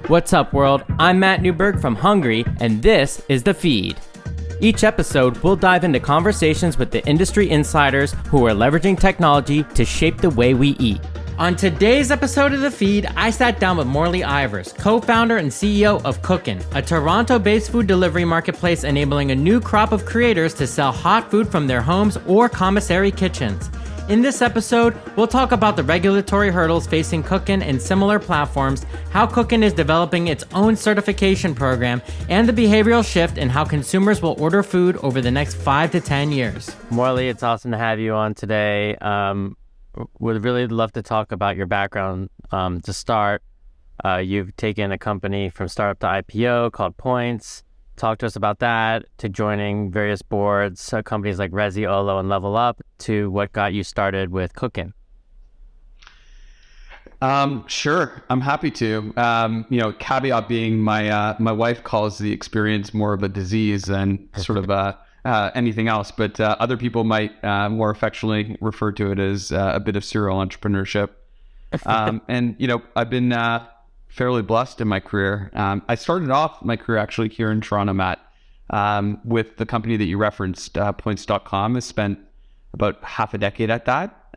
What's up, world? I'm Matt Newberg from HNGRY, and this is The Feed. Each episode, we'll dive into conversations with the industry insiders who are leveraging technology to shape the way we eat. On today's episode of The Feed, I sat down with Morley Ivers, co-founder and CEO of Cookin, a Toronto-based food delivery marketplace enabling a new crop of creators to sell hot food from their homes or commissary kitchens. In this episode, we'll talk about the regulatory hurdles facing Cookin and similar platforms, how Cookin is developing its own certification program, and the behavioral shift in how consumers will order food over the next 5 to 10 years. Morley, it's awesome to have you on today. Would really love to talk about your background. To start, you've taken a company from startup to IPO called Points. Talk to us about that, to joining various boards, companies like Resi, Olo, and Level Up, to what got you started with Cookin. Sure, I'm happy to. Caveat being my wife calls the experience more of a disease than sort of anything else, but other people might more affectionately refer to it as a bit of serial entrepreneurship. I've been fairly blessed in my career. I started off my career actually here in Toronto, Matt, with the company that you referenced, Points.com. I spent about half a decade at that.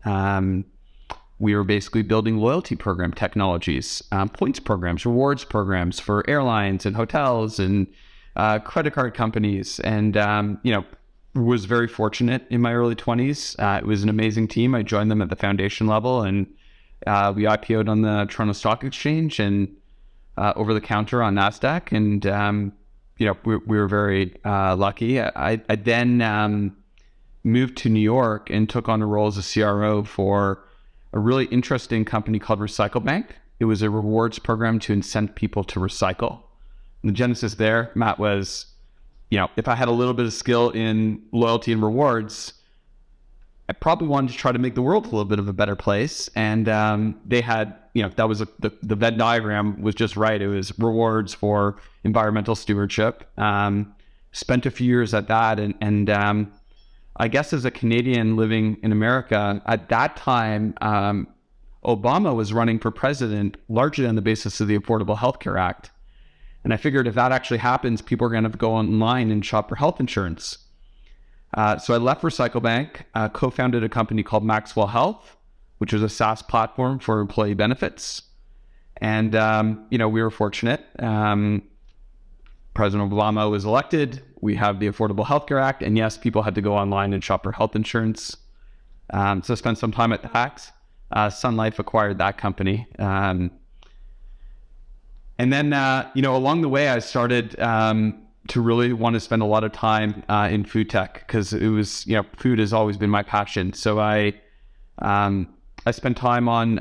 We were basically building loyalty program technologies, points programs, rewards programs for airlines and hotels and credit card companies. And, was very fortunate in my early 20s. It was an amazing team. I joined them at the foundation level, and we IPO'd on the Toronto Stock Exchange and over the counter on NASDAQ. And, we were very lucky. I then moved to New York and took on a role as a CRO for a really interesting company called Recycle Bank. It was a rewards program to incent people to recycle. And the genesis there, Matt, was, if I had a little bit of skill in loyalty and rewards, I probably wanted to try to make the world a little bit of a better place. And they had, that was the Venn diagram was just right. It was rewards for environmental stewardship. Spent a few years at that. And I guess as a Canadian living in America, at that time, Obama was running for president largely on the basis of the Affordable Health Care Act. And I figured if that actually happens, people are going to go online and shop for health insurance. So I left Recycle Bank, co-founded a company called Maxwell Health, which was a SaaS platform for employee benefits. And, we were fortunate. President Obama was elected. We have the Affordable Health Care Act. And yes, people had to go online and shop for health insurance. So I spent some time at that. Sun Life acquired that company. And then, along the way, I started to really want to spend a lot of time in food tech because it was, food has always been my passion. So I spent time on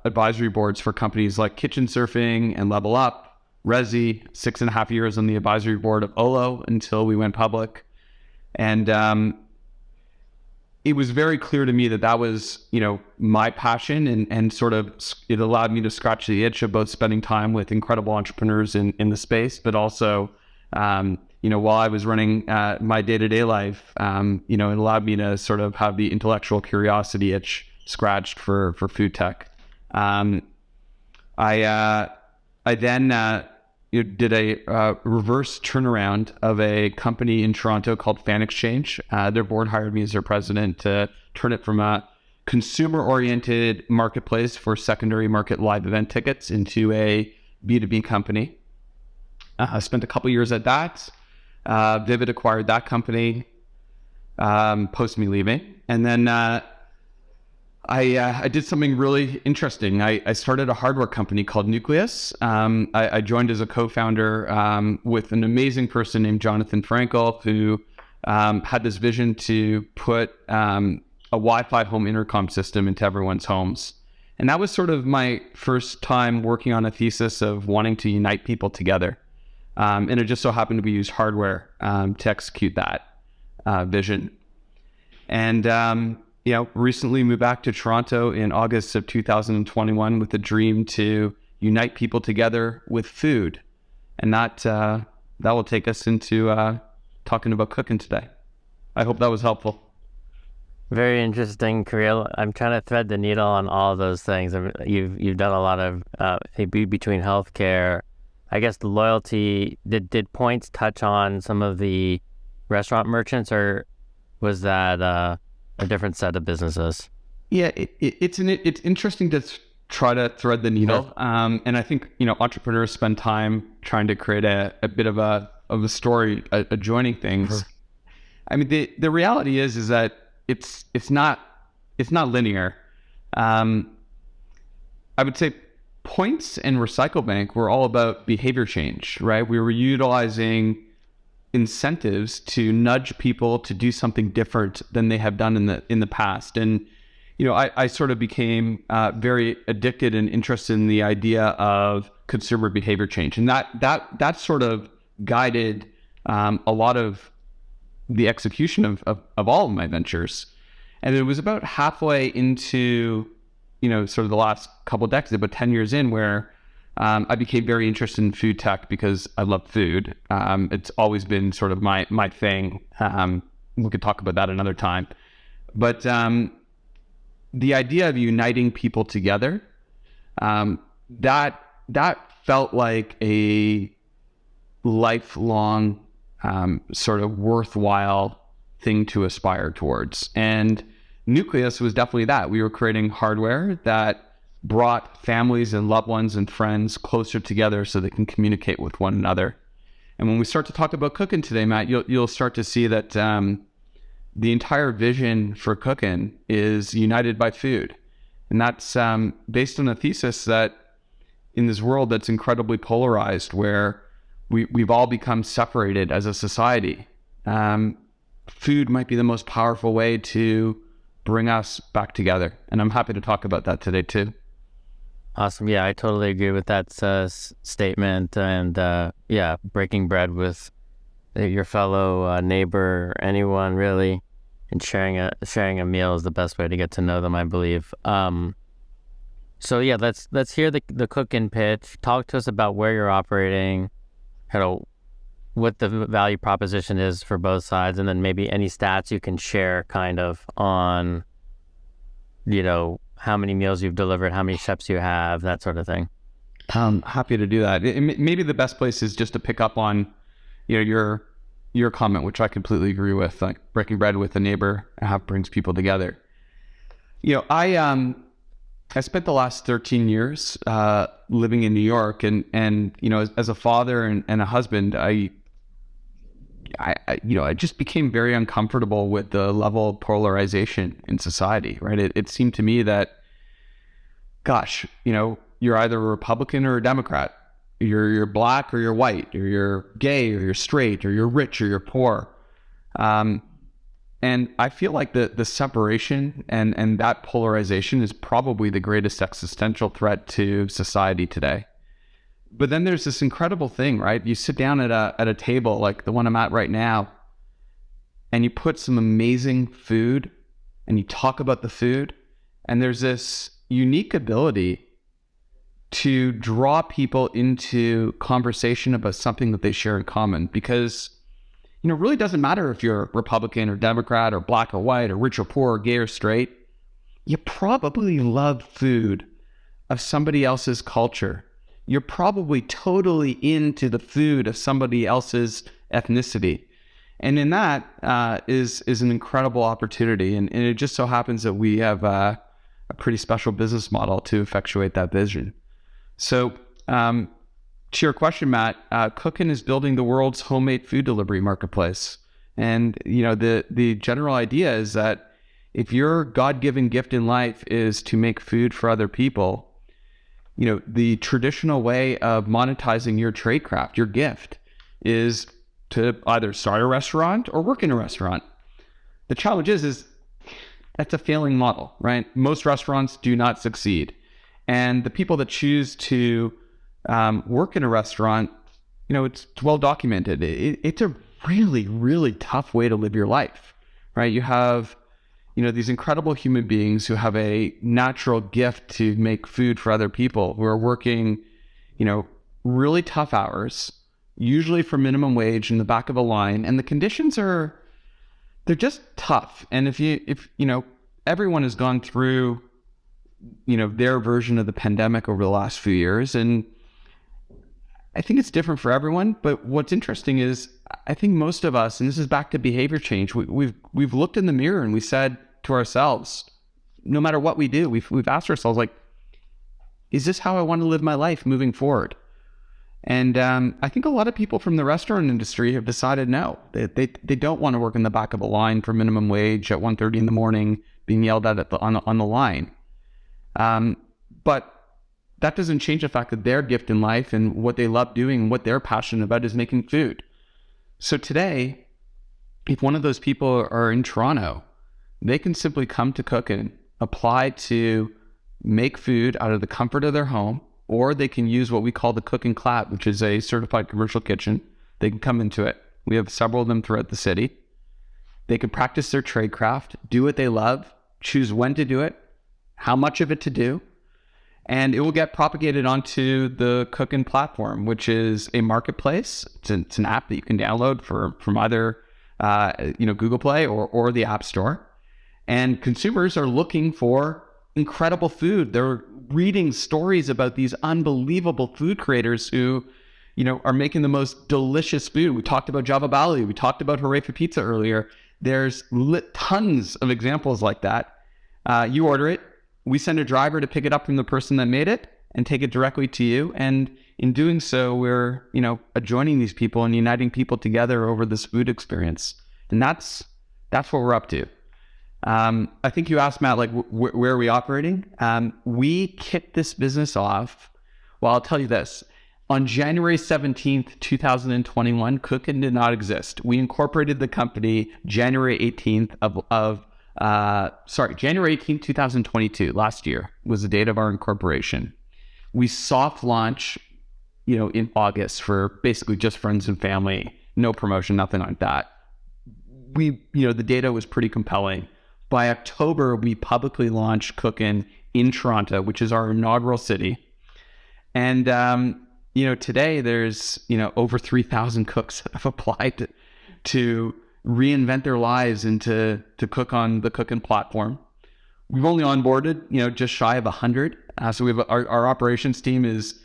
advisory boards for companies like Kitchen Surfing and Level Up, Resi, 6.5 years on the advisory board of Olo until we went public. And it was very clear to me that was, my passion and sort of it allowed me to scratch the itch of both spending time with incredible entrepreneurs in the space, but also, while I was running my day-to-day life, it allowed me to sort of have the intellectual curiosity itch scratched for food tech. I then did a reverse turnaround of a company in Toronto called Fan Exchange. Their board hired me as their president to turn it from a consumer-oriented marketplace for secondary market live event tickets into a B2B company. I spent a couple years at that. Vivid acquired that company post me leaving. And then I did something really interesting. I started a hardware company called Nucleus. I joined as a co-founder with an amazing person named Jonathan Frankel, who had this vision to put a Wi-Fi home intercom system into everyone's homes. And that was sort of my first time working on a thesis of wanting to unite people together. And it just so happened to be used hardware to execute that vision. And recently moved back to Toronto in August of 2021 with a dream to unite people together with food. And that will take us into talking about cooking today. I hope that was helpful. Very interesting career. I'm trying to thread the needle on all of those things. You've done a lot of between healthcare, I guess the loyalty, did points touch on some of the restaurant merchants, or was that a different set of businesses? Yeah, it's interesting to try to thread the needle. And I think, entrepreneurs spend time trying to create a bit of a story, adjoining things. I mean, the reality is that it's not linear. I would say Points and Recycle Bank were all about behavior change, right? We were utilizing incentives to nudge people to do something different than they have done in the past. And I sort of became very addicted and interested in the idea of consumer behavior change, and that sort of guided a lot of the execution of all of my ventures. And it was about halfway into sort of the last couple of decades, about 10 years in, where I became very interested in food tech because I love food. It's always been sort of my thing. We could talk about that another time. But the idea of uniting people together, that felt like a lifelong sort of worthwhile thing to aspire towards. And Nucleus was definitely that. We were creating hardware that brought families and loved ones and friends closer together so they can communicate with one another. And when we start to talk about Cookin today, Matt, you'll start to see that the entire vision for Cookin is united by food. And that's based on a thesis that in this world that's incredibly polarized, where we've all become separated as a society, food might be the most powerful way to bring us back together. And I'm happy to talk about that today too. Awesome. Yeah, I totally agree with that statement. And breaking bread with your fellow neighbor, anyone really, and sharing a meal is the best way to get to know them, I believe. So yeah, let's hear the Cookin pitch. Talk to us about where you're operating, what the value proposition is for both sides, and then maybe any stats you can share kind of on, how many meals you've delivered, how many chefs you have, that sort of thing. Happy to do that. Maybe the best place is just to pick up on, your comment, which I completely agree with, like breaking bread with a neighbor, how it brings people together. I spent the last 13 years living in New York, and as a father and a husband, I just became very uncomfortable with the level of polarization in society, right? It seemed to me that, gosh, you're either a Republican or a Democrat. You're black or you're white, or you're gay or you're straight, or you're rich or you're poor. And I feel like the separation and that polarization is probably the greatest existential threat to society today. But then there's this incredible thing, right? You sit down at a table like the one I'm at right now, and you put some amazing food, and you talk about the food, and there's this unique ability to draw people into conversation about something that they share in common. Because it really doesn't matter if you're Republican or Democrat or black or white or rich or poor or gay or straight. You probably love food of somebody else's culture. You're probably totally into the food of somebody else's ethnicity. And in that is an incredible opportunity. And it just so happens that we have a pretty special business model to effectuate that vision. So to your question, Matt, Cookin is building the world's homemade food delivery marketplace. And the general idea is that if your God-given gift in life is to make food for other people, the traditional way of monetizing your trade craft, your gift, is to either start a restaurant or work in a restaurant. The challenge is that's a failing model, right? Most restaurants do not succeed. And the people that choose to work in a restaurant, it's well documented. It's a really, really tough way to live your life, right? You have these incredible human beings who have a natural gift to make food for other people, who are working, really tough hours, usually for minimum wage in the back of a line. And the conditions they're just tough. And if everyone has gone through, their version of the pandemic over the last few years. And I think it's different for everyone, but what's interesting is I think most of us, and this is back to behavior change, we've looked in the mirror and we said to ourselves, no matter what we do, we've asked ourselves, like, is this how I want to live my life moving forward? And I think a lot of people from the restaurant industry have decided no, they don't want to work in the back of a line for minimum wage at 1:30 in the morning, being yelled at on the line. But that doesn't change the fact that their gift in life and what they love doing and what they're passionate about is making food. So today, if one of those people are in Toronto, they can simply come to Cookin, apply to make food out of the comfort of their home, or they can use what we call the Cookin Clap, which is a certified commercial kitchen. They can come into it. We have several of them throughout the city. They can practice their trade craft, do what they love, choose when to do it, how much of it to do, and it will get propagated onto the Cookin platform, which is a marketplace. It's an app that you can download from either Google Play or the App Store. And consumers are looking for incredible food. They're reading stories about these unbelievable food creators who, are making the most delicious food. We talked about Java Bali. We talked about Hooray for Pizza earlier. There's tons of examples like that. You order it. We send a driver to pick it up from the person that made it and take it directly to you. And in doing so, we're, joining these people and uniting people together over this food experience. And that's what we're up to. I think you asked, Matt, like, where are we operating? We kicked this business off. Well, I'll tell you this. On January 17th, 2021, Cookin did not exist. We incorporated the company January 18th January 18th, 2022, last year was the date of our incorporation. We soft launch, in August for basically just friends and family, no promotion, nothing like that. The data was pretty compelling. By October, we publicly launched Cookin in Toronto, which is our inaugural city. And, today there's, over 3,000 cooks that have applied to reinvent their lives and to cook on the Cookin platform. We've only onboarded, just shy of 100. So we have our operations team is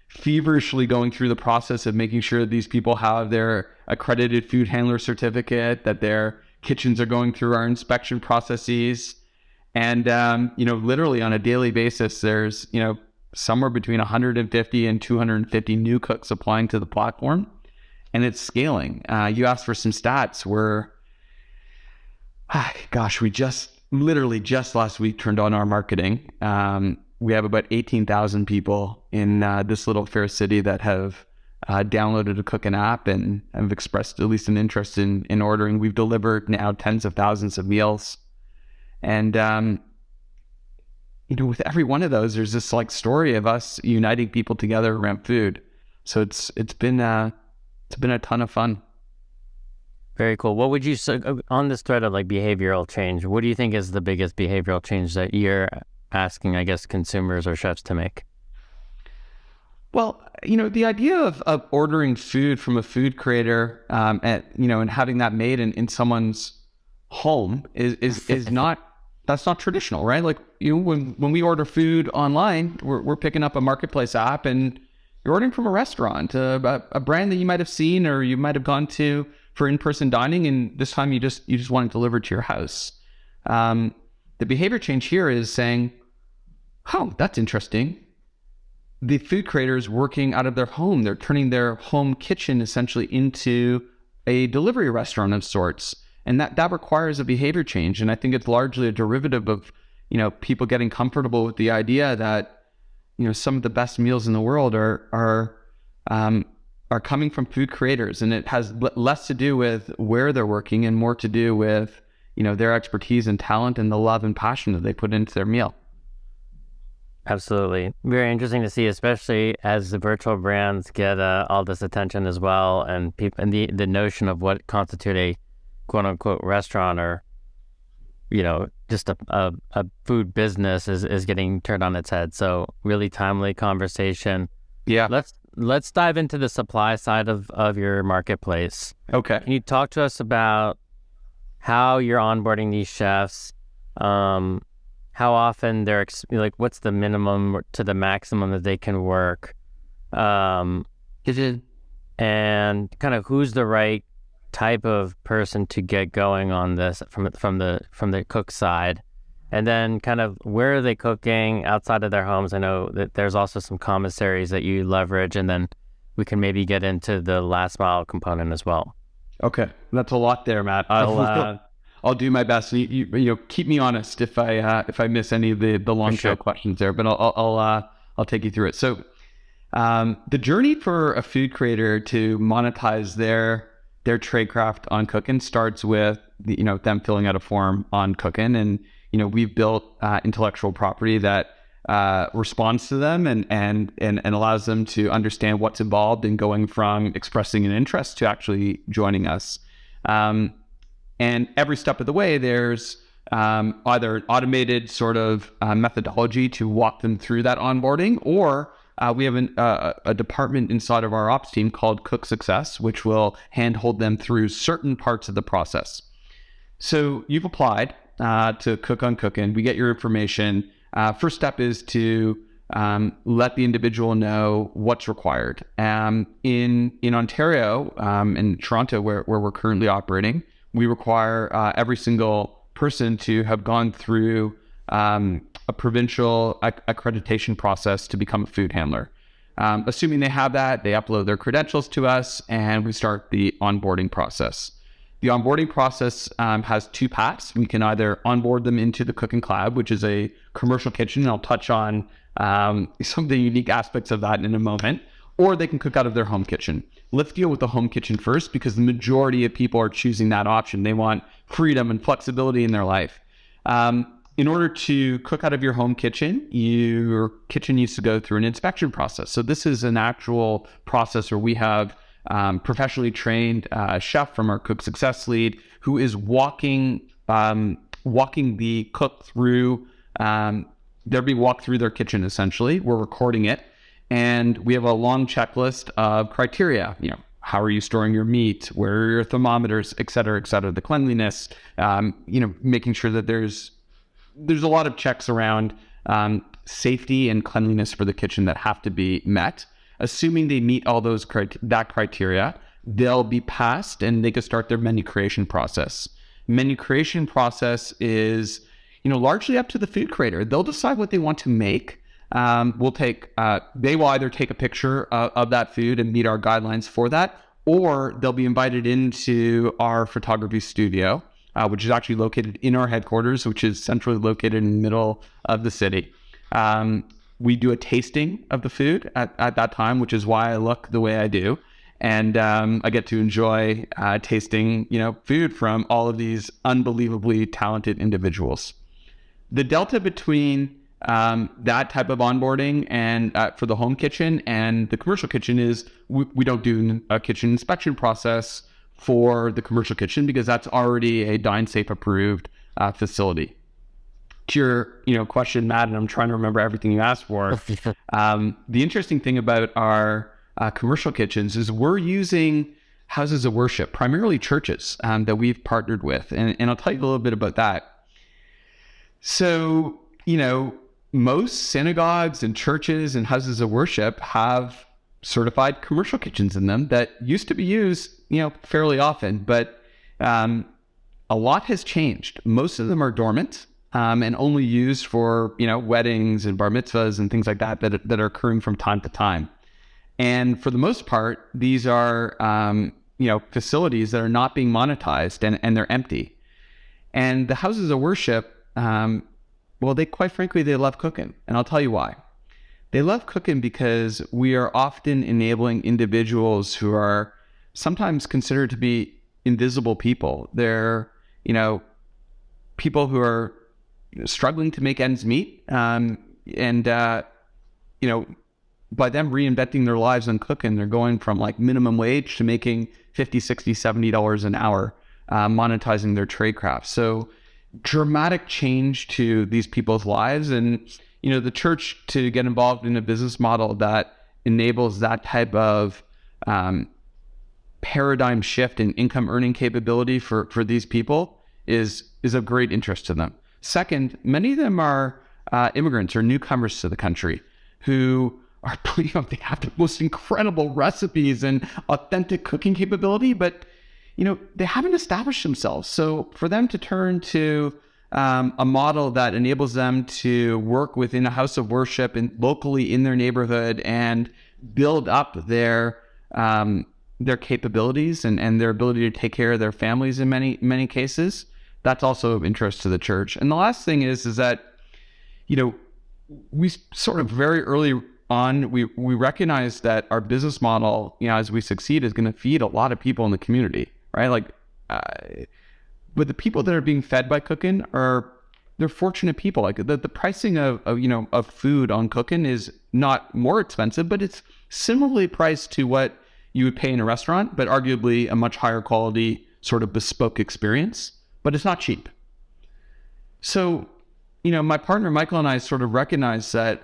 feverishly going through the process of making sure that these people have their accredited food handler certificate, that their kitchens are going through our inspection processes. And, literally on a daily basis, there's, somewhere between 150 and 250 new cooks applying to the platform. And it's scaling. You asked for some stats. We just last week turned on our marketing. We have about 18,000 people in this little fair city that have downloaded a Cookin app and have expressed at least an interest in ordering. We've delivered now tens of thousands of meals. And, with every one of those, there's this story of us uniting people together around food. So it's been a ton of fun. Very cool. What would you say on this thread of behavioral change? What do you think is the biggest behavioral change that you're asking, I guess, consumers or chefs to make? Well, the idea of ordering food from a food creator, and having that made in someone's home is not, that's not traditional, right? When we order food online, we're picking up a marketplace app and you're ordering from a restaurant, a brand that you might have seen or you might have gone to for in-person dining, and this time you just want it delivered to your house. The behavior change here is saying, oh, that's interesting. The food creators working out of their home, they're turning their home kitchen essentially into a delivery restaurant of sorts. And that requires a behavior change. And I think it's largely a derivative of, people getting comfortable with the idea that, some of the best meals in the world are coming from food creators, and it has less to do with where they're working and more to do with, their expertise and talent and the love and passion that they put into their meal. Absolutely. Very interesting to see, especially as the virtual brands get all this attention as well, and the notion of what constitute a quote unquote restaurant or, just a food business is getting turned on its head. So really timely conversation. Yeah. Let's dive into the supply side of your marketplace. Okay. Can you talk to us about how you're onboarding these chefs? How often what's the minimum to the maximum that they can work? And kind of who's the right type of person to get going on this from the cook side, and then kind of where are they cooking outside of their homes? I know that there's also some commissaries that you leverage, and then we can maybe get into the last mile component as well. Okay, that's a lot there, Matt. I'll do my best. You keep me honest if I miss any of the long tail questions there, but I'll take you through it. So the journey for a food creator to monetize their tradecraft on Cookin starts with them filling out a form on Cookin, and we've built intellectual property that responds to them and allows them to understand what's involved in going from expressing an interest to actually joining us. And every step of the way, there's either an automated sort of methodology to walk them through that onboarding, or we have a department inside of our ops team called Cook Success, which will handhold them through certain parts of the process. So you've applied to cook on Cookin. We get your information. First step is to let the individual know what's required. In Ontario, in Toronto, where we're currently operating, we require every single person to have gone through a provincial accreditation process to become a food handler. Assuming they have that, they upload their credentials to us, and we start the onboarding process. The onboarding process has two paths. We can either onboard them into the Cookin Cloud, which is a commercial kitchen, and I'll touch on some of the unique aspects of that in a moment, or they can cook out of their home kitchen. Let's deal with the home kitchen first, because the majority of people are choosing that option. They want freedom and flexibility in their life. In order to cook out of your home kitchen, your kitchen needs to go through an inspection process. So this is an actual process where we have professionally trained chef from our Cook Success lead who is walking the cook through. They're being walked through their kitchen essentially. We're recording it, and we have a long checklist of criteria. How are you storing your meat? Where are your thermometers, et cetera, the cleanliness. Making sure that there's a lot of checks around safety and cleanliness for the kitchen that have to be met. Assuming they meet all those that criteria, they'll be passed and they can start their menu creation process. Menu creation process is, largely up to the food creator. They'll decide what they want to make. They will either take a picture of that food and meet our guidelines for that, or they'll be invited into our photography studio, which is actually located in our headquarters, which is centrally located in the middle of the city. We do a tasting of the food at that time, which is why I look the way I do. And I get to enjoy tasting, food from all of these unbelievably talented individuals. The delta between that type of onboarding and for the home kitchen and the commercial kitchen is we don't do a kitchen inspection process for the commercial kitchen because that's already a DineSafe approved facility. To your question, Matt, and I'm trying to remember everything you asked for. The interesting thing about our commercial kitchens is we're using houses of worship, primarily churches that we've partnered with. And I'll tell you a little bit about that. So, most synagogues and churches and houses of worship have certified commercial kitchens in them that used to be used, fairly often, but a lot has changed. Most of them are dormant. And only used for, weddings and bar mitzvahs and things like that are occurring from time to time. And for the most part, these are, facilities that are not being monetized and they're empty. And the houses of worship, quite frankly, they love Cookin. And I'll tell you why. They love Cookin because we are often enabling individuals who are sometimes considered to be invisible people. They're, people who are struggling to make ends meet, by them reinventing their lives on Cookin, they're going from like minimum wage to making $50, $60, $70 an hour, monetizing their trade craft. So dramatic change to these people's lives, and the church to get involved in a business model that enables that type of paradigm shift in income earning capability for these people is of great interest to them. Second, many of them are immigrants or newcomers to the country who are, they have the most incredible recipes and authentic cooking capability, but, they haven't established themselves. So for them to turn to a model that enables them to work within a house of worship and locally in their neighborhood and build up their capabilities and their ability to take care of their families in many cases, that's also of interest to the church. And the last thing is that, we sort of very early on, we recognize that our business model, as we succeed, is going to feed a lot of people in the community, right? But the people that are being fed by Cookin they're fortunate people. Like the pricing of food on Cookin is not more expensive, but it's similarly priced to what you would pay in a restaurant, but arguably a much higher quality sort of bespoke experience, but it's not cheap. So, my partner Michael and I sort of recognize that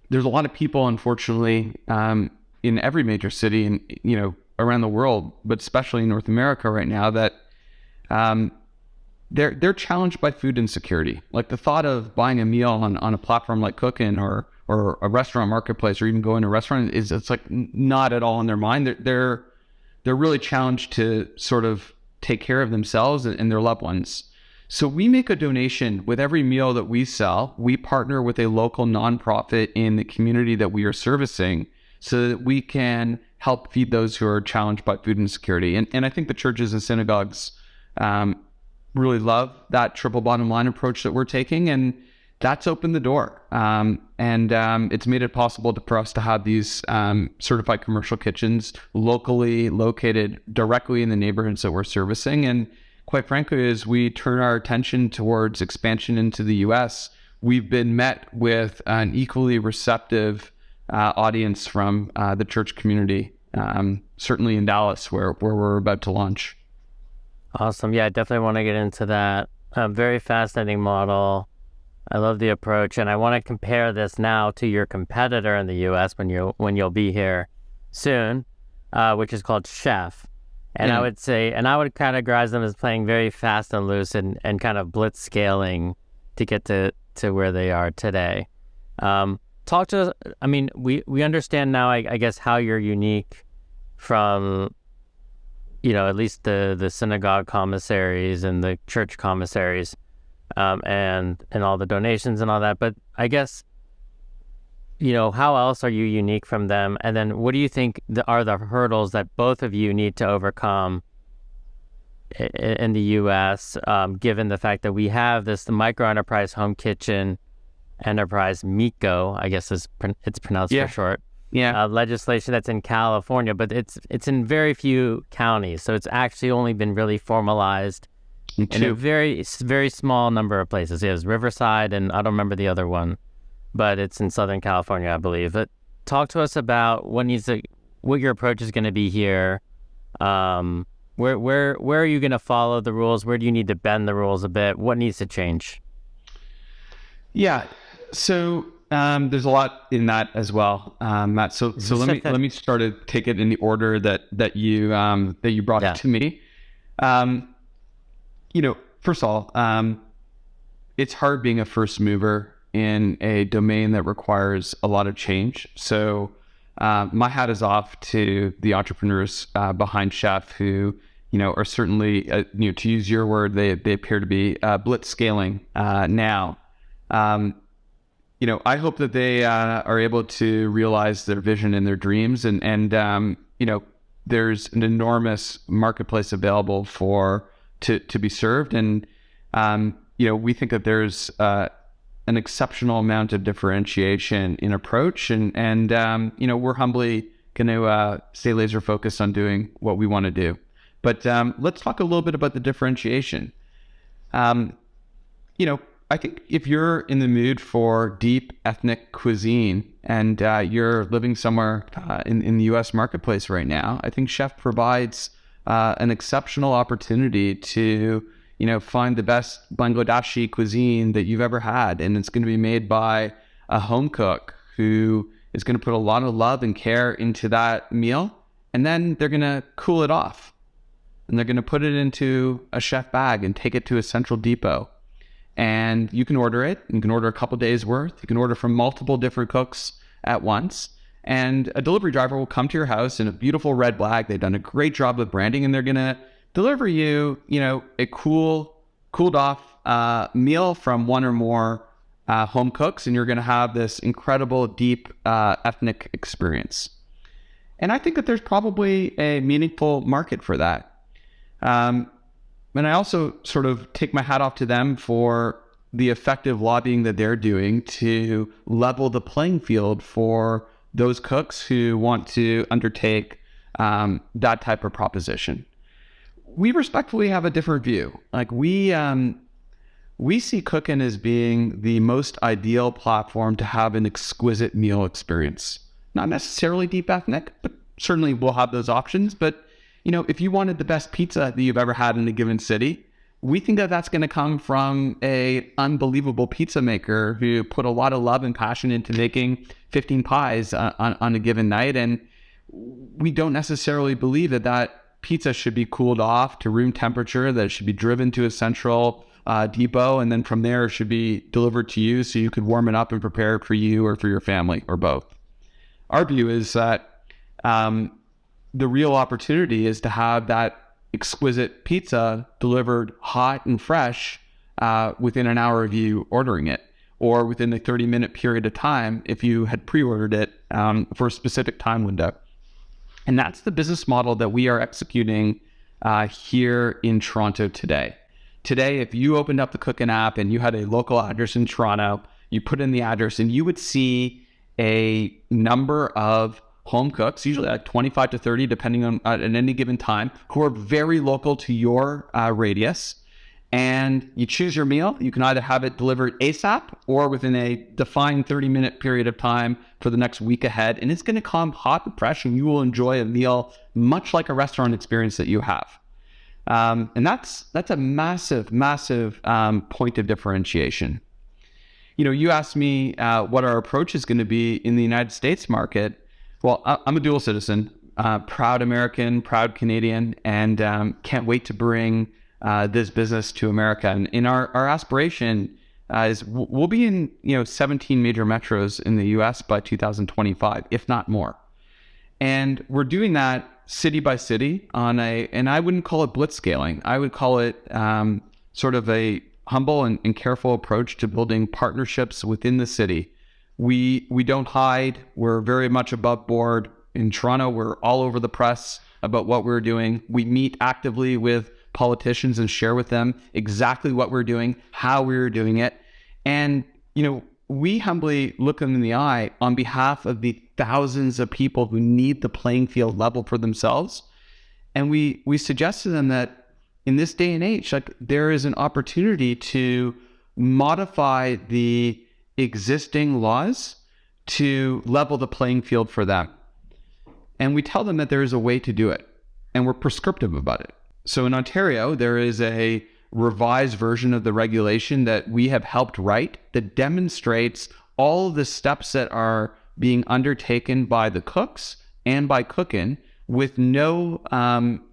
there's a lot of people, unfortunately, in every major city and, around the world, but especially in North America right now, that they're challenged by food insecurity. Like the thought of buying a meal on a platform like Cookin or a restaurant marketplace, or even going to a restaurant, it's like not at all in their mind. They're really challenged to sort of take care of themselves and their loved ones. So we make a donation with every meal that we sell. We partner with a local nonprofit in the community that we are servicing so that we can help feed those who are challenged by food insecurity. And I think the churches and synagogues really love that triple bottom line approach that we're taking, and that's opened the door. And it's made it possible for us to have these certified commercial kitchens locally located directly in the neighborhoods that we're servicing. And quite frankly, as we turn our attention towards expansion into the US, we've been met with an equally receptive audience from the church community, certainly in Dallas, where we're about to launch. Awesome. Yeah, I definitely want to get into that. Very fascinating model. I love the approach, and I want to compare this now to your competitor in the U.S. when you'll be here soon, which is called Chef. And I would say, and I would categorize them as playing very fast and loose and kind of blitz scaling to get to where they are today. Talk to us. I mean, we understand now, I guess, how you're unique from, at least the synagogue commissaries and the church commissaries, and all the donations and all that. But I guess, how else are you unique from them? And then what do you think are the hurdles that both of you need to overcome in the U.S., given the fact that we have the microenterprise home kitchen enterprise, MICO, I guess it's pronounced for short. Yeah. Legislation that's in California, but it's in very few counties. So it's actually only been really formalized in a very, very small number of places. It was Riverside, and I don't remember the other one, but it's in Southern California, I believe. But talk to us about what your approach is going to be here. Where are you going to follow the rules? Where do you need to bend the rules a bit? What needs to change? Yeah. So there's a lot in that as well, Matt. So let me start to take it in the order that you brought it to me. First of all, it's hard being a first mover in a domain that requires a lot of change. So my hat is off to the entrepreneurs behind Chef, who are certainly, to use your word, they appear to be blitz scaling now. I hope that they are able to realize their vision and their dreams, and there's an enormous marketplace available to be served, and we think that there's an exceptional amount of differentiation in approach, and we're humbly going to stay laser focused on doing what we want to do. But let's talk a little bit about the differentiation. I think if you're in the mood for deep ethnic cuisine and you're living somewhere in the U.S. marketplace right now, I think Chef provides an exceptional opportunity to, find the best Bangladeshi cuisine that you've ever had. And it's going to be made by a home cook who is going to put a lot of love and care into that meal. And then they're going to cool it off. And they're going to put it into a chef bag and take it to a central depot. And you can order it. You can order a couple days worth. You can order from multiple different cooks at once. And a delivery driver will come to your house in a beautiful red bag. They've done a great job of branding, and they're going to deliver you, a cooled off meal from one or more home cooks, and you're going to have this incredible, deep ethnic experience. And I think that there's probably a meaningful market for that. And I also sort of take my hat off to them for the effective lobbying that they're doing to level the playing field for those cooks who want to undertake that type of proposition. We respectfully have a different view. Like we see Cookin as being the most ideal platform to have an exquisite meal experience. Not necessarily deep ethnic, but certainly we'll have those options. But if you wanted the best pizza that you've ever had in a given city, we think that that's going to come from a unbelievable pizza maker who put a lot of love and passion into making 15 pies on a given night. And we don't necessarily believe that pizza should be cooled off to room temperature, that it should be driven to a central depot, and then from there it should be delivered to you so you could warm it up and prepare it for you or for your family or both. Our view is that the real opportunity is to have that exquisite pizza delivered hot and fresh within an hour of you ordering it, or within a 30-minute period of time if you had pre-ordered it for a specific time window. And that's the business model that we are executing here in Toronto today. Today, if you opened up the Cookin app and you had a local address in Toronto, you put in the address and you would see a number of home cooks, usually like 25 to 30, depending on at any given time, who are very local to your radius. And you choose your meal. You can either have it delivered ASAP or within a defined 30-minute period of time for the next week ahead. And it's going to come hot and fresh, and you will enjoy a meal much like a restaurant experience that you have. And that's a massive point of differentiation. You asked me what our approach is going to be in the United States market. Well, I'm a dual citizen, proud American, proud Canadian, and can't wait to bring this business to America. And in our aspiration is we'll be in 17 major metros in the U.S. by 2025, if not more. And we're doing that city by city and I wouldn't call it blitzscaling. I would call it sort of a humble and careful approach to building partnerships within the city. We don't hide. We're very much above board. In Toronto, we're all over the press about what we're doing. We meet actively with politicians and share with them exactly what we're doing, how we're doing it. And, we humbly look them in the eye on behalf of the thousands of people who need the playing field level for themselves. And we suggest to them that in this day and age, there is an opportunity to modify the existing laws to level the playing field for them. And we tell them that there is a way to do it, and we're prescriptive about it. So in Ontario, there is a revised version of the regulation that we have helped write that demonstrates all the steps that are being undertaken by the cooks and by Cookin with no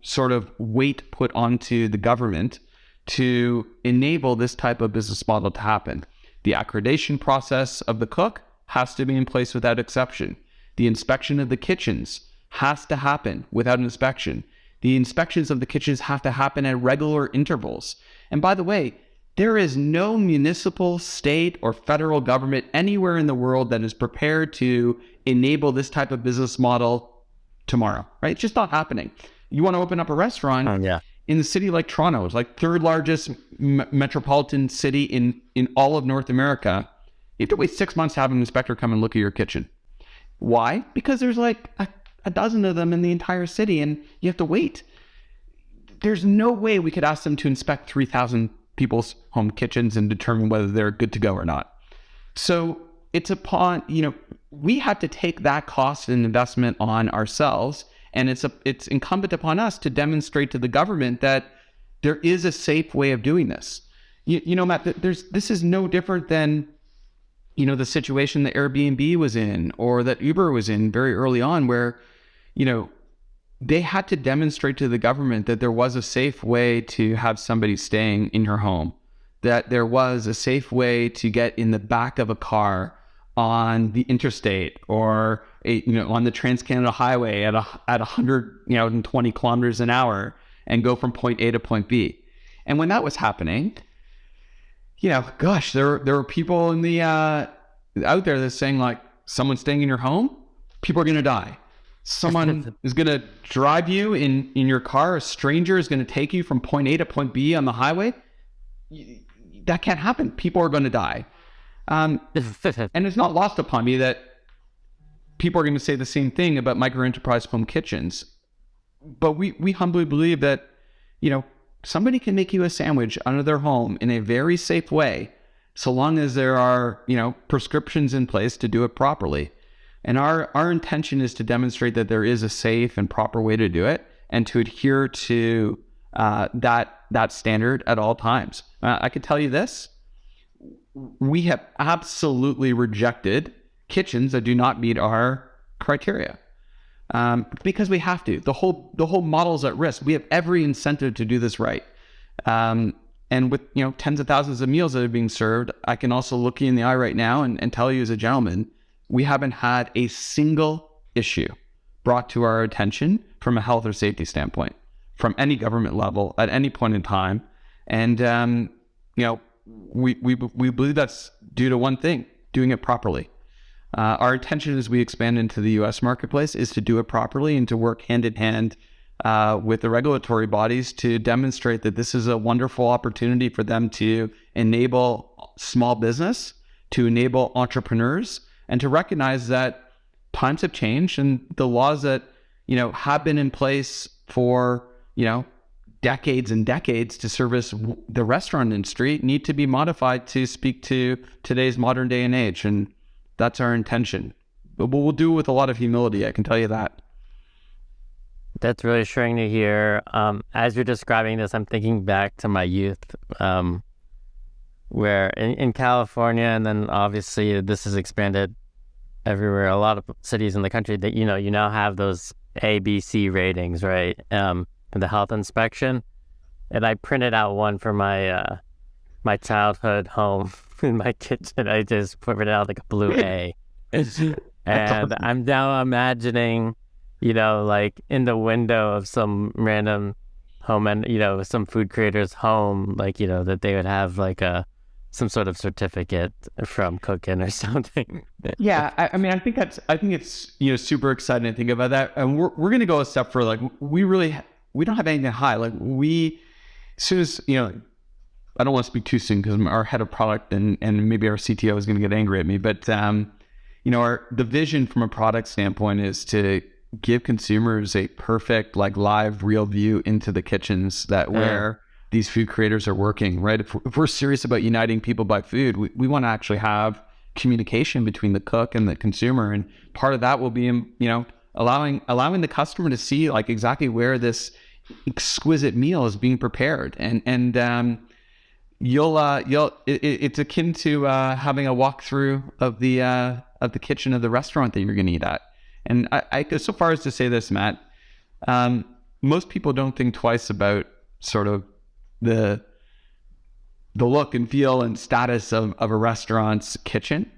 sort of weight put onto the government to enable this type of business model to happen. The accreditation process of the cook has to be in place without exception. The inspection of the kitchens has to happen without an inspection. The inspections of the kitchens have to happen at regular intervals. And by the way, there is no municipal, state, or federal government anywhere in the world that is prepared to enable this type of business model tomorrow, right? It's just not happening. You want to open up a restaurant in a city like Toronto, it's like third largest metropolitan city in all of North America. You have to wait 6 months to have an inspector come and look at your kitchen. Why? Because there's like a dozen of them in the entire city, and you have to wait. There's no way we could ask them to inspect 3,000 people's home kitchens and determine whether they're good to go or not. So it's upon, we have to take that cost and investment on ourselves, and it's incumbent upon us to demonstrate to the government that there is a safe way of doing this. Matt, this is no different than the situation that Airbnb was in or that Uber was in very early on, where they had to demonstrate to the government that there was a safe way to have somebody staying in your home, that there was a safe way to get in the back of a car on the interstate or on the Trans-Canada Highway at 120 kilometers an hour and go from point A to point B. And when that was happening, gosh, there were people in the out there that's saying, like, someone staying in your home, people are going to die. Someone is going to drive you in your car. A stranger is going to take you from point A to point B on the highway. That can't happen. People are going to die. And it's not lost upon me that people are going to say the same thing about microenterprise home kitchens. But we humbly believe that, somebody can make you a sandwich out of their home in a very safe way, so long as there are, prescriptions in place to do it properly. And our intention is to demonstrate that there is a safe and proper way to do it and to adhere to that standard at all times. I could tell you this. We have absolutely rejected kitchens that do not meet our criteria. Because we have to. The whole model's at risk. We have every incentive to do this right. And with tens of thousands of meals that are being served, I can also look you in the eye right now and tell you as a gentleman, we haven't had a single issue brought to our attention from a health or safety standpoint, from any government level at any point in time. And we believe that's due to one thing: doing it properly. Our intention as we expand into the U.S. marketplace is to do it properly and to work hand in hand with the regulatory bodies to demonstrate that this is a wonderful opportunity for them to enable small business, to enable entrepreneurs, and to recognize that times have changed and the laws that, have been in place for, decades and decades to service the restaurant industry need to be modified to speak to today's modern day and age. And that's our intention. But we'll do it with a lot of humility, I can tell you that. That's really reassuring to hear. As you're describing this, I'm thinking back to my youth, where in California, and then obviously this has expanded everywhere, a lot of cities in the country that, you now have those A, B, C ratings, right? The health inspection. And I printed out one for my my childhood home in my kitchen. I just printed out like a blue A. And I'm now imagining, like in the window of some random home and, some food creator's home, like, that they would have like some sort of certificate from Cookin or something. Yeah. I mean, I think it's, super exciting to think about that. And we're going to go a step further. Like we don't have anything to hide. Like as soon as, I don't want to speak too soon because our head of product and maybe our CTO is going to get angry at me, but, the vision from a product standpoint is to give consumers a perfect, like live, real view into the kitchens where these food creators are working, right? If we're serious about uniting people by food, we want to actually have communication between the cook and the consumer. And part of that will be, allowing the customer to see like exactly where this exquisite meal is being prepared. And it's akin to having a walkthrough of the kitchen of the restaurant that you're going to eat at. And I go so far as to say this, Matt. Most people don't think twice about sort of the look and feel and status of a restaurant's kitchen.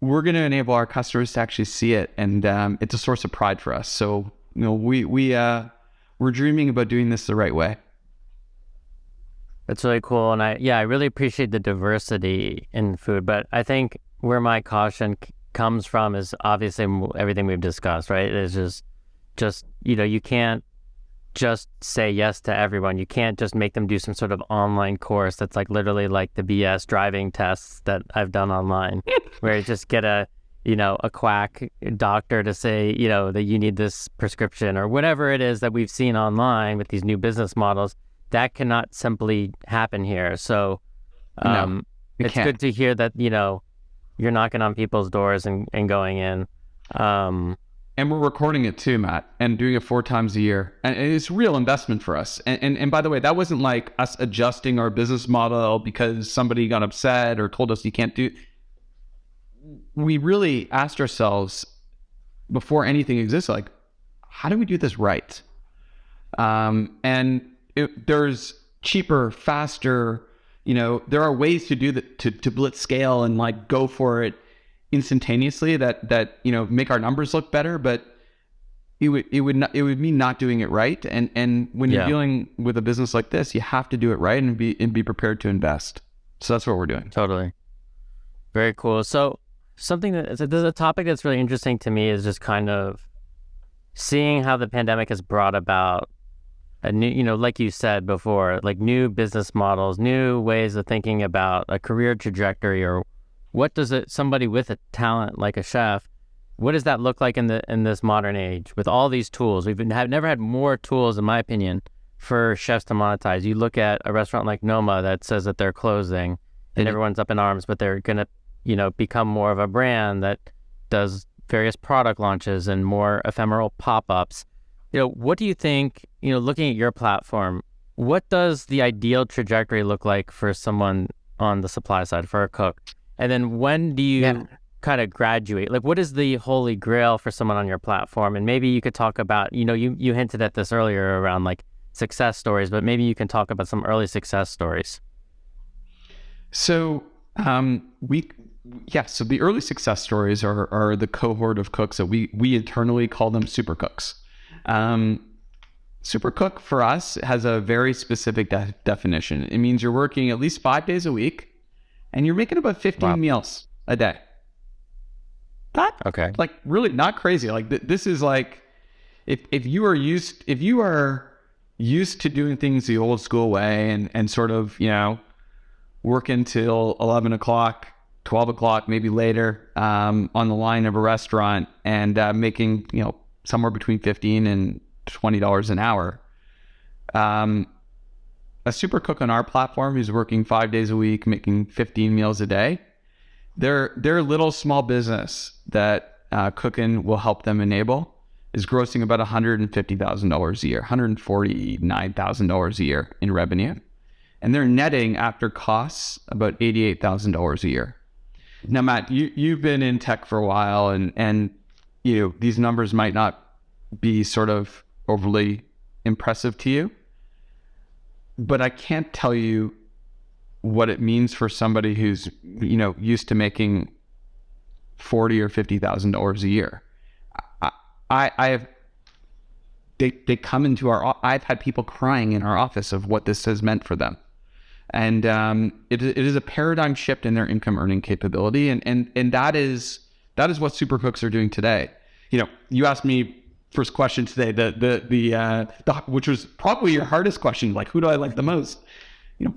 We're going to enable our customers to actually see it, and it's a source of pride for us. So we're dreaming about doing this the right way. That's really cool. And I really appreciate the diversity in food, but I think where my caution comes from is obviously everything we've discussed, right? It's just, you can't just say yes to everyone. You can't just make them do some sort of online course that's like literally like the BS driving tests that I've done online, where you just get a quack doctor to say, that you need this prescription or whatever it is that we've seen online with these new business models. That cannot simply happen here. So it's good to hear that, you're knocking on people's doors and going in. And we're recording it too, Matt, and doing it 4 times a year. And it's real investment for us. And by the way, that wasn't like us adjusting our business model because somebody got upset or told us you can't do. We really asked ourselves before anything existed, like, how do we do this right? There's cheaper, faster, there are ways to do that, to blitz scale and like go for it instantaneously that make our numbers look better, but it would mean not doing it right. And when you're dealing with a business like this, you have to do it right and be prepared to invest. So that's what we're doing. Totally. Very cool. So there's a topic that's really interesting to me is just kind of seeing how the pandemic has brought about a new, like you said before, like new business models, new ways of thinking about a career trajectory, or what does somebody with a talent like a chef, what does that look like in this modern age with all these tools? Have never had more tools, in my opinion, for chefs to monetize. You look at a restaurant like Noma that says that they're closing and everyone's up in arms, but they're going to, become more of a brand that does various product launches and more ephemeral pop-ups. What do you think, looking at your platform, what does the ideal trajectory look like for someone on the supply side, for a cook? And then when do you kind of graduate? Like, what is the holy grail for someone on your platform? And maybe you could talk about, you hinted at this earlier around like success stories, but maybe you can talk about some early success stories. So so the early success stories are the cohort of cooks that we internally call them super cooks. Super cook for us has a very specific definition. It means you're working at least 5 days a week and you're making about 15 meals a day. Like really not crazy. Like this is like, if you are used to doing things the old school way and sort of, work until 11 o'clock, 12 o'clock, maybe later, on the line of a restaurant and, making, somewhere between $15 and $20 an hour. A super cook on our platform who's working 5 days a week, making 15 meals a day, their little small business that Cookin will help them enable is grossing about $150,000 a year, $149,000 a year in revenue. And they're netting after costs about $88,000 a year. Now, Matt, you've been in tech for a while and these numbers might not be sort of overly impressive to you, but I can't tell you what it means for somebody who's, used to making $40,000 or $50,000 a year. They come into I've had people crying in our office of what this has meant for them. And it is a paradigm shift in their income earning capability. And that is what super cooks are doing today. You asked me first question today, the which was probably your hardest question, like who do I like the most?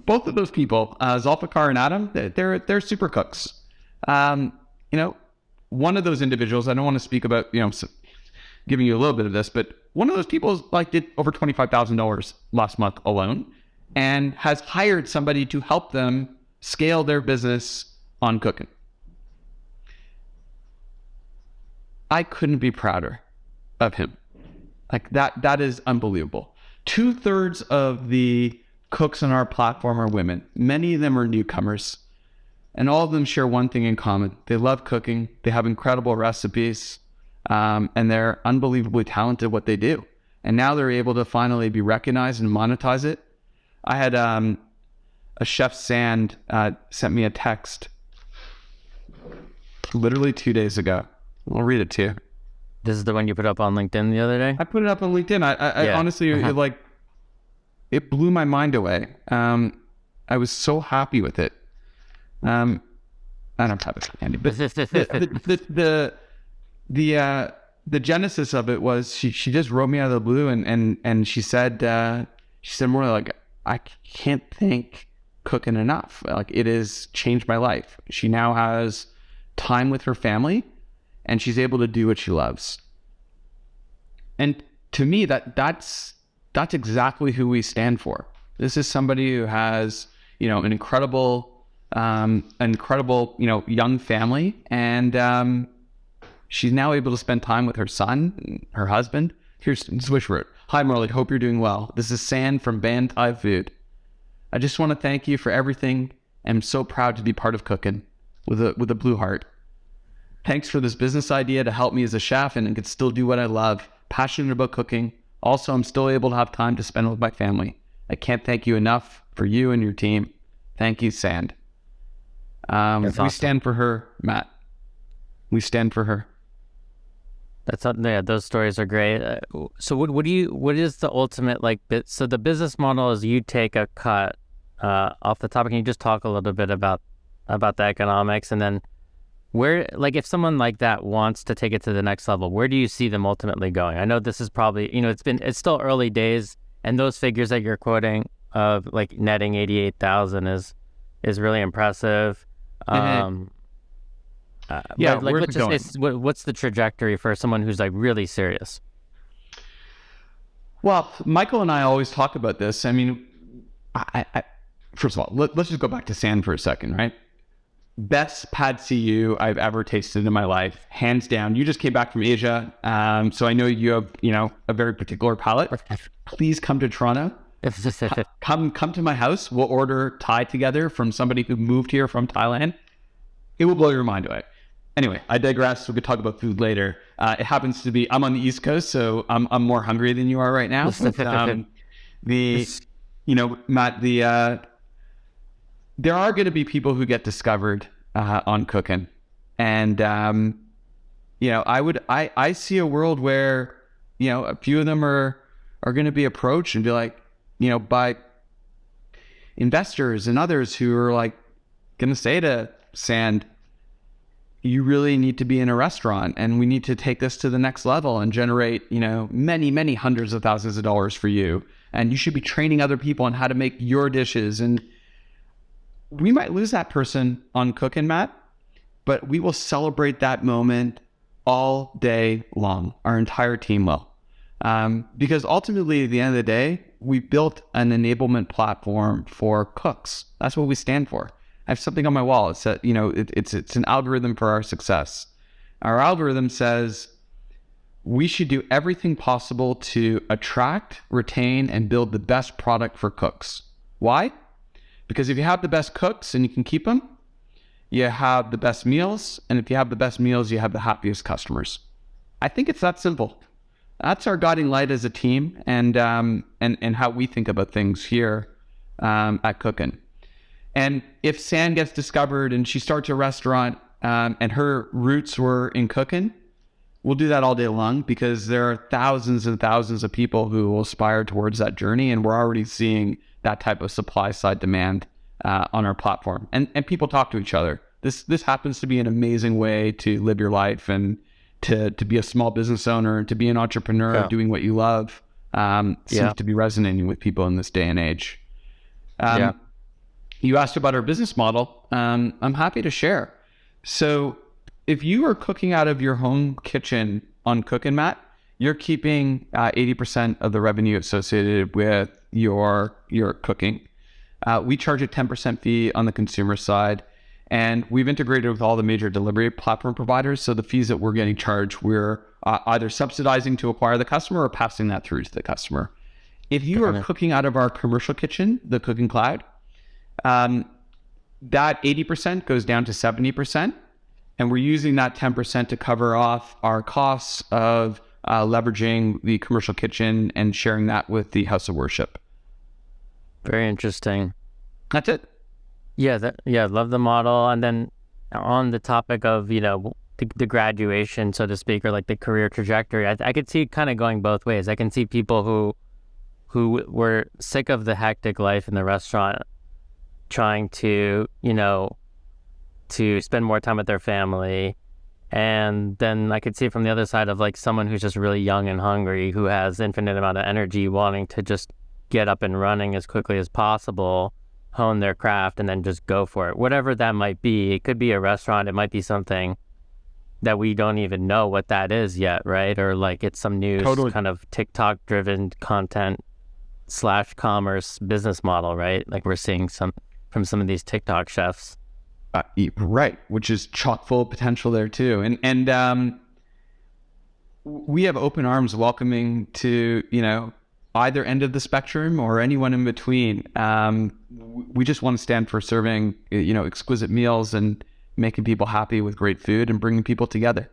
Both of those people, Zulfikar and Adam, they're super cooks. One of those individuals, I don't want to speak about, giving you a little bit of this, but one of those people did over $25,000 last month alone and has hired somebody to help them scale their business on Cookin. I couldn't be prouder of him. Like that is unbelievable. 2/3 of the cooks on our platform are women. Many of them are newcomers. And all of them share one thing in common. They love cooking. They have incredible recipes. And they're unbelievably talented at what they do. And now they're able to finally be recognized and monetize it. I had a chef Sand sent me a text literally 2 days ago. I'll read it to you. This is the one you put up on LinkedIn the other day? I put it up on LinkedIn. I honestly, it blew my mind away. I was so happy with it. I don't have it handy, but the genesis of it was she just wrote me out of the blue and she said more like, I can't thank Cookin enough. Like it has changed my life. She now has time with her family and she's able to do what she loves. And to me, that's exactly who we stand for. This is somebody who has, an incredible, young family, and she's now able to spend time with her son, her husband. Here's Swish Root. Hi, Morley. Hope you're doing well. This is Sand from Band Thai Food. I just want to thank you for everything. I'm so proud to be part of Cookin with a blue heart. Thanks for this business idea to help me as a chef and can still do what I love. Passionate about cooking. Also, I'm still able to have time to spend with my family. I can't thank you enough for you and your team. Thank you, Sand. That's awesome. We stand for her, Matt. We stand for her. Those stories are great. So what is the ultimate like bit? So the business model is you take a cut off the top. Can you just talk a little bit about the economics, and then where, like, if someone like that wants to take it to the next level, where do you see them ultimately going? I know this is probably, it's still early days, and those figures that you're quoting of like netting 88,000 is really impressive. Yeah, but like, where's let's it just going? say, what's the trajectory for someone who's like really serious? Well, Michael and I always talk about this. I mean, I first of all, let's just go back to Sand for a second, right? Best pad CU I've ever tasted in my life, hands down. You just came back from Asia, so I know you have, a very particular palate. Please come to Toronto. Come to my house. We'll order Thai together from somebody who moved here from Thailand. It will blow your mind away. Anyway, I digress. We could talk about food later. It happens to be I'm on the East Coast, so I'm more hungry than you are right now. Matt, there are going to be people who get discovered on Cookin, and I see a world where a few of them are going to be approached and be like, by investors and others who are like going to say to Sand, you really need to be in a restaurant, and we need to take this to the next level and generate many, many hundreds of thousands of dollars for you, and you should be training other people on how to make your dishes. And we might lose that person on Cookin, Matt, but we will celebrate that moment all day long. Our entire team will. Because ultimately, at the end of the day, we built an enablement platform for cooks. That's what we stand for. I have something on my wall. It's that, it's an algorithm for our success. Our algorithm says we should do everything possible to attract, retain, and build the best product for cooks. Why? Because if you have the best cooks and you can keep them, you have the best meals. And if you have the best meals, you have the happiest customers. I think it's that simple. That's our guiding light as a team, and how we think about things here at Cookin. And if Sand gets discovered and she starts a restaurant and her roots were in Cookin, we'll do that all day long, because there are thousands and thousands of people who will aspire towards that journey, and we're already seeing that type of supply side demand on our platform. And people talk to each other. This happens to be an amazing way to live your life and to be a small business owner, to be an entrepreneur, doing what you love. Seems to be resonating with people in this day and age. You asked about our business model. I'm happy to share. So if you are cooking out of your home kitchen on Cookin, Matt, you're keeping 80% of the revenue associated with your cooking. We charge a 10% fee on the consumer side, and we've integrated with all the major delivery platform providers. So the fees that we're getting charged, we're either subsidizing to acquire the customer or passing that through to the customer. If you are cooking out of our commercial kitchen, the Cookin Cloud, that 80% goes down to 70%. And we're using that 10% to cover off our costs of leveraging the commercial kitchen and sharing that with the house of worship. Very interesting. That's it. Love the model. And then on the topic of, the graduation, so to speak, or like the career trajectory, I could see it kind of going both ways. I can see people who were sick of the hectic life in the restaurant, trying to, to spend more time with their family. And then I could see it from the other side of like someone who's just really young and hungry, who has infinite amount of energy, wanting to just get up and running as quickly as possible, hone their craft, and then just go for it. Whatever that might be. It could be a restaurant. It might be something that we don't even know what that is yet, right? Or like it's some new kind of TikTok driven content / commerce business model, right? Like we're seeing from some of these TikTok chefs. Right, which is chock full of potential there too. And we have open arms welcoming to, either end of the spectrum or anyone in between. We just want to stand for serving, exquisite meals and making people happy with great food and bringing people together.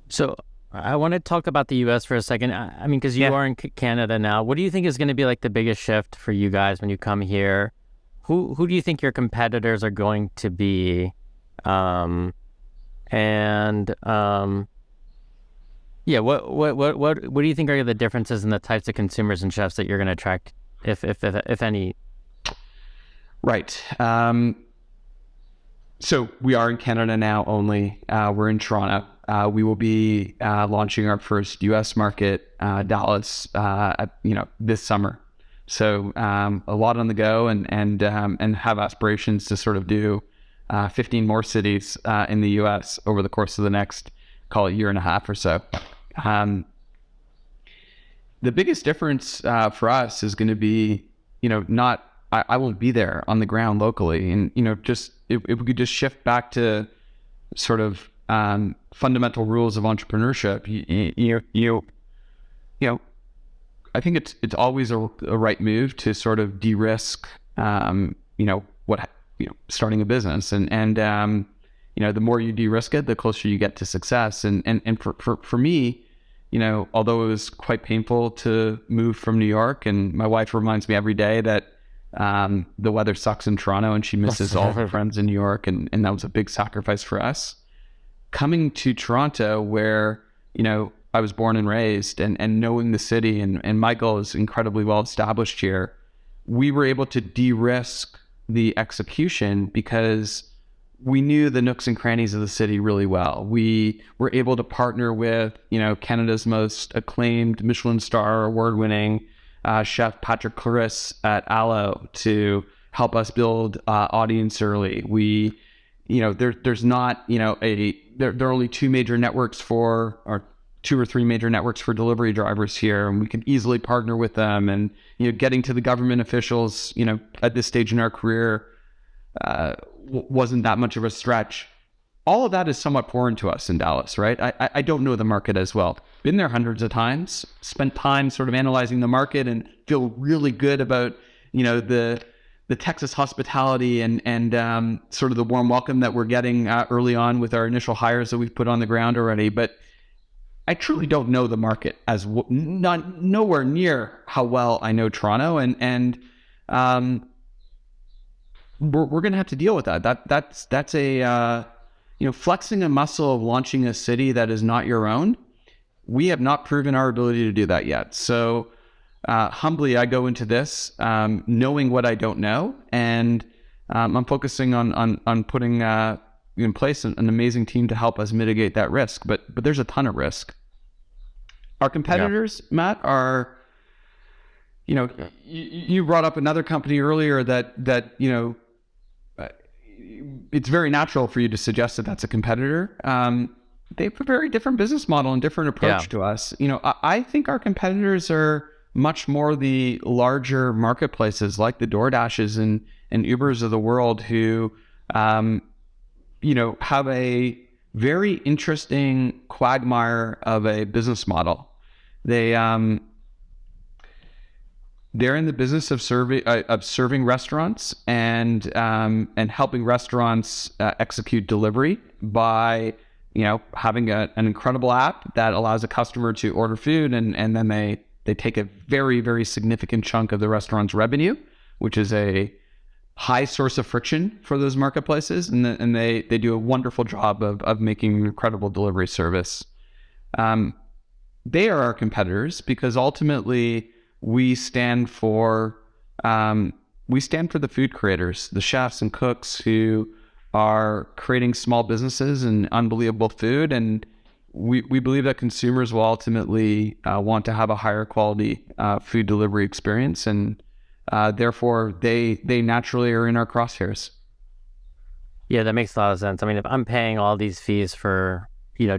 So I want to talk about the U.S. for a second. I mean, because you are in Canada now. What do you think is going to be like the biggest shift for you guys when you come here? who do you think your competitors are going to be? And yeah, what do you think are the differences in the types of consumers and chefs that you're going to attract, if any? Right. So we are in Canada now only. We're in Toronto. We will be launching our first U.S. market, Dallas, this summer. So a lot on the go, and have aspirations to sort of do 15 more cities in the U.S. over the course of the next, call it, year and a half or so. The biggest difference for us is going to be, not I won't be there on the ground locally, and just if we could just shift back to sort of fundamental rules of entrepreneurship. I think it's always a right move to sort of de-risk, starting a business, and the more you de-risk it, the closer you get to success. And for me, although it was quite painful to move from New York, and my wife reminds me every day that the weather sucks in Toronto and she misses all her friends in New York, and that was a big sacrifice for us. Coming to Toronto, where I was born and raised, and knowing the city, and Michael is incredibly well established here, we were able to de-risk the execution because we knew the nooks and crannies of the city really well. We were able to partner with Canada's most acclaimed Michelin star award-winning chef Patrick Claris at Aloe to help us build audience early. We there's not there are only two or three major networks for delivery drivers here, and we can easily partner with them. And getting to the government officials at this stage in our career wasn't that much of a stretch. All of that is somewhat foreign to us in Dallas, right? I don't know the market as well. Been there hundreds of times, spent time sort of analyzing the market, and feel really good about the Texas hospitality and sort of the warm welcome that we're getting early on with our initial hires that we've put on the ground already. But I truly don't know the market as nowhere near how well I know Toronto, and we're going to have to deal with that. That's a flexing a muscle of launching a city that is not your own. We have not proven our ability to do that yet. So humbly, I go into this knowing what I don't know, and I'm focusing on putting in place an amazing team to help us mitigate that risk. But there's a ton of risk. Our competitors, Matt, are, you brought up another company earlier that it's very natural for you to suggest that that's a competitor. They have a very different business model and different approach to us. I think our competitors are much more the larger marketplaces like the DoorDashes and Ubers of the world, who, have a very interesting quagmire of a business model. They're in the business of serving restaurants and helping restaurants execute delivery by having an incredible app that allows a customer to order food, and then they take a very, very significant chunk of the restaurant's revenue, which is a high source of friction for those marketplaces, and they do a wonderful job of making an incredible delivery service. They are our competitors because ultimately we stand for the food creators, the chefs and cooks who are creating small businesses and unbelievable food, and we believe that consumers will ultimately want to have a higher quality food delivery experience, and therefore they naturally are in our crosshairs. Yeah, that makes a lot of sense. I mean, if I'm paying all these fees for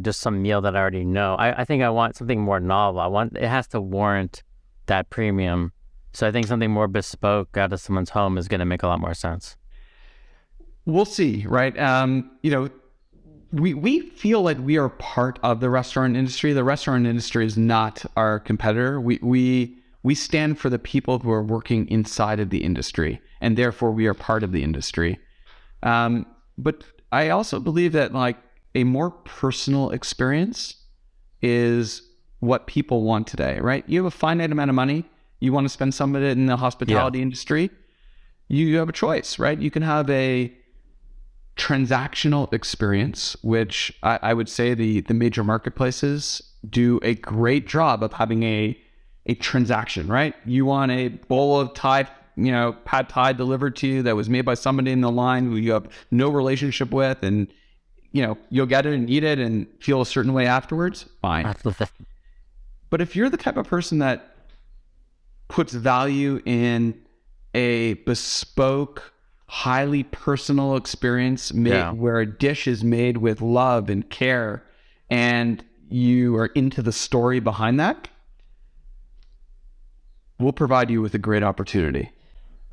just some meal that I already know, I think I want something more novel. It has to warrant that premium. So I think something more bespoke out of someone's home is going to make a lot more sense. We'll see, right? We feel like we are part of the restaurant industry. The restaurant industry is not our competitor. We stand for the people who are working inside of the industry, and therefore we are part of the industry. But I also believe that a more personal experience is what people want today, right? You have a finite amount of money. You want to spend some of it in the hospitality industry. you have a choice, right? You can have a transactional experience, which I would say the major marketplaces do a great job of having a transaction, right? You want a bowl of Thai, pad Thai delivered to you that was made by somebody in the line who you have no relationship with, and you'll get it and eat it and feel a certain way afterwards. Fine. But if you're the type of person that puts value in a bespoke, highly personal experience where a dish is made with love and care, and you are into the story behind that, we'll provide you with a great opportunity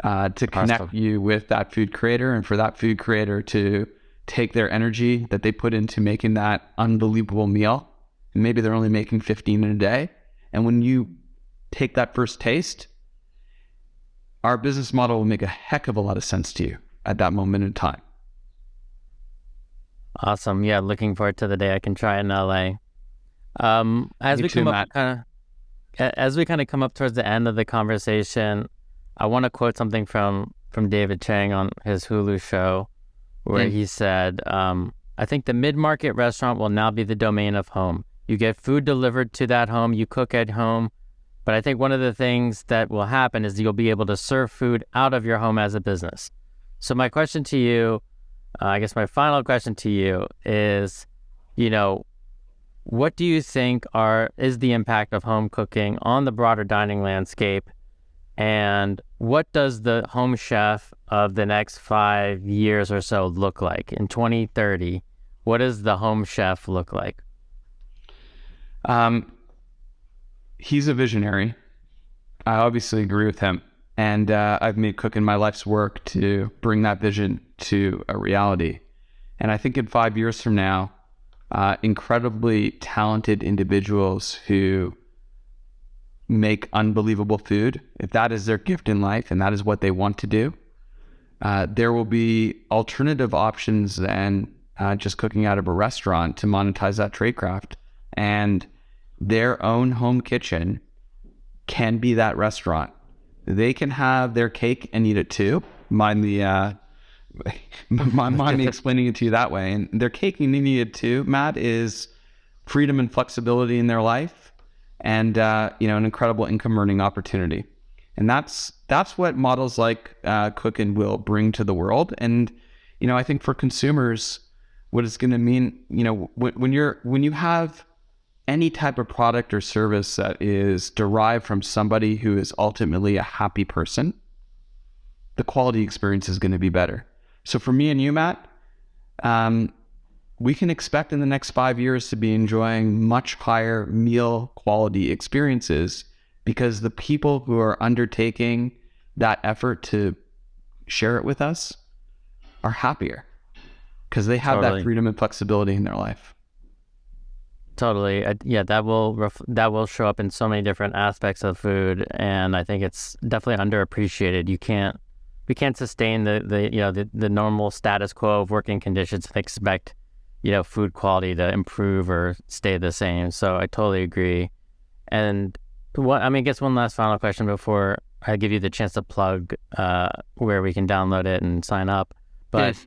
to connect you with that food creator, and for that food creator to take their energy that they put into making that unbelievable meal. And maybe they're only making 15 in a day. And when you take that first taste, our business model will make a heck of a lot of sense to you at that moment in time. Awesome. Yeah, looking forward to the day I can try it in LA. As we come up towards the end of the conversation, I want to quote something from David Chang on his Hulu show, where he said, I think the mid-market restaurant will now be the domain of home. You get food delivered to that home, you cook at home, but I think one of the things that will happen is you'll be able to serve food out of your home as a business. So my question to you, I guess my final question to you is, what do you think is the impact of home cooking on the broader dining landscape? And what does the home chef of the next 5 years or so look like? In 2030, what does the home chef look like? He's a visionary. I obviously agree with him. And I've made cooking my life's work to bring that vision to a reality. And I think in 5 years from now, incredibly talented individuals who make unbelievable food, if that is their gift in life and that is what they want to do, there will be alternative options than just cooking out of a restaurant to monetize that trade craft. And their own home kitchen can be that restaurant. They can have their cake and eat it too. Mind me explaining it to you that way. And their cake and eat it too, Matt, is freedom and flexibility in their life, and an incredible income earning opportunity. And that's what models like Cookin will bring to the world. And I think for consumers, what it's going to mean, when you have any type of product or service that is derived from somebody who is ultimately a happy person, the quality experience is going to be better. So for me and you, Matt, we can expect in the next 5 years to be enjoying much higher meal quality experiences because the people who are undertaking that effort to share it with us are happier because they have that freedom and flexibility in their life. Totally. That will show up in so many different aspects of food, and I think it's definitely underappreciated. We can't sustain the normal status quo of working conditions and expect food quality to improve or stay the same. So I totally agree. And I guess one last final question before I give you the chance to plug where we can download it and sign up. But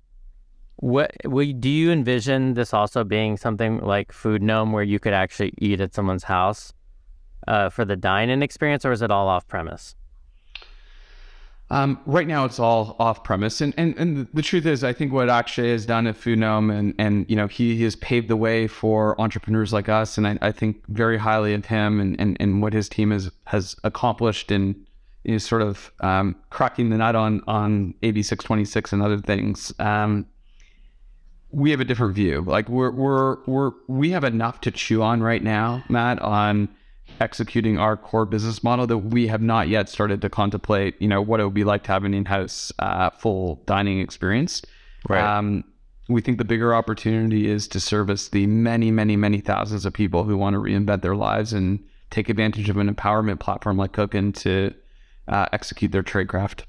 do you envision this also being something like Food Gnome, where you could actually eat at someone's house for the dine-in experience, or is it all off premise? Right now it's all off premise. And the truth is, I think what Akshay has done at Food Gnome, and he has paved the way for entrepreneurs like us. And I think very highly of him and what his team has accomplished in sort of cracking the nut on AB 626 and other things. We have a different view. Like we have enough to chew on right now, Matt, on executing our core business model that we have not yet started to contemplate, what it would be like to have an in-house full dining experience. Right. We think the bigger opportunity is to service the many, many, many thousands of people who want to reinvent their lives and take advantage of an empowerment platform like Cookin to execute their trade craft.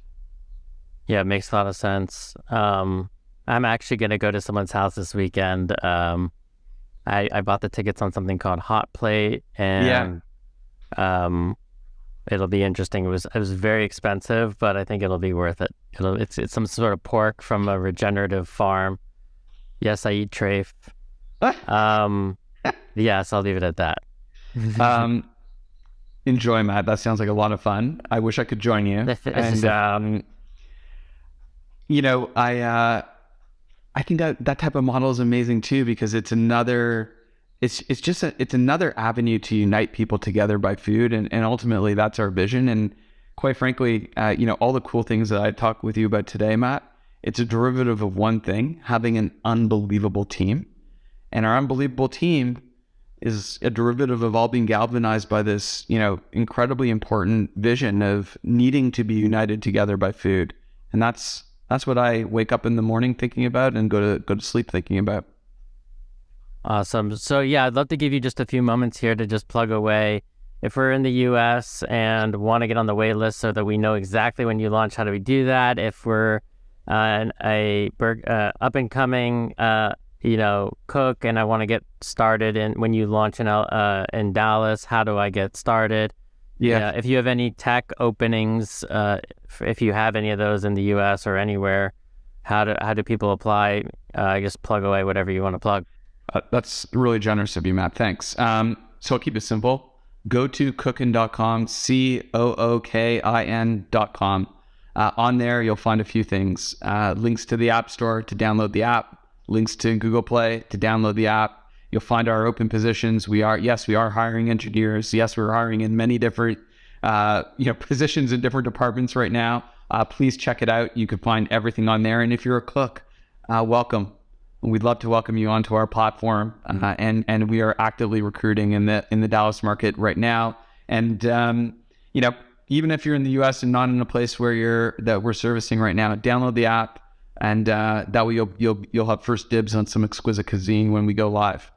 Yeah, it makes a lot of sense. I'm actually going to go to someone's house this weekend. I bought the tickets on something called Hot Plate, and it'll be interesting. It was very expensive, but I think it'll be worth it. It's some sort of pork from a regenerative farm. Yes, I eat trafe. Yes, I'll leave it at that. Enjoy, Matt. That sounds like a lot of fun. I wish I could join you. And I think that type of model is amazing too, because it's another avenue to unite people together by food, and ultimately that's our vision. And quite frankly, all the cool things that I talked with you about today, Matt, it's a derivative of one thing: having an unbelievable team. And our unbelievable team is a derivative of all being galvanized by this, incredibly important vision of needing to be united together by food. And that's what I wake up in the morning thinking about and go to sleep thinking about. Awesome. So yeah, I'd love to give you just a few moments here to just plug away. If we're in the US and want to get on the wait list so that we know exactly when you launch, how do we do that? If we're up and coming cook and I want to get started when you launch in Dallas, how do I get started? Yeah. If you have any tech openings, if you have any of those in the US or anywhere, how do people apply? I guess plug away whatever you want to plug. That's really generous of you, Matt. Thanks. So I'll keep it simple. Go to cookin.com, COOKIN.com. On there, you'll find a few things. Links to the App Store to download the app, links to Google Play to download the app. You'll find our open positions. We are hiring engineers. Yes, we're hiring in many different positions in different departments right now. Please check it out. You can find everything on there. And if you're a cook, welcome. We'd love to welcome you onto our platform. And we are actively recruiting in the Dallas market right now. And even if you're in the US and not in a place that we're servicing right now, download the app, and that way you'll have first dibs on some exquisite cuisine when we go live.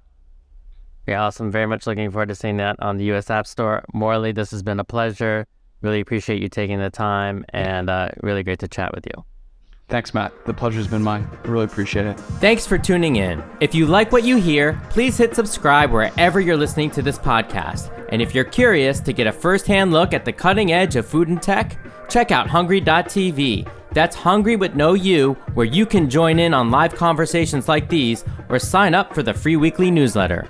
Yeah, awesome. Very much looking forward to seeing that on the US App Store. Morley, this has been a pleasure. Really appreciate you taking the time, and really great to chat with you. Thanks, Matt. The pleasure's been mine. I really appreciate it. Thanks for tuning in. If you like what you hear, please hit subscribe wherever you're listening to this podcast. And if you're curious to get a first-hand look at the cutting edge of food and tech, check out HNGRY.tv. That's Hungry with no U, where you can join in on live conversations like these or sign up for the free weekly newsletter.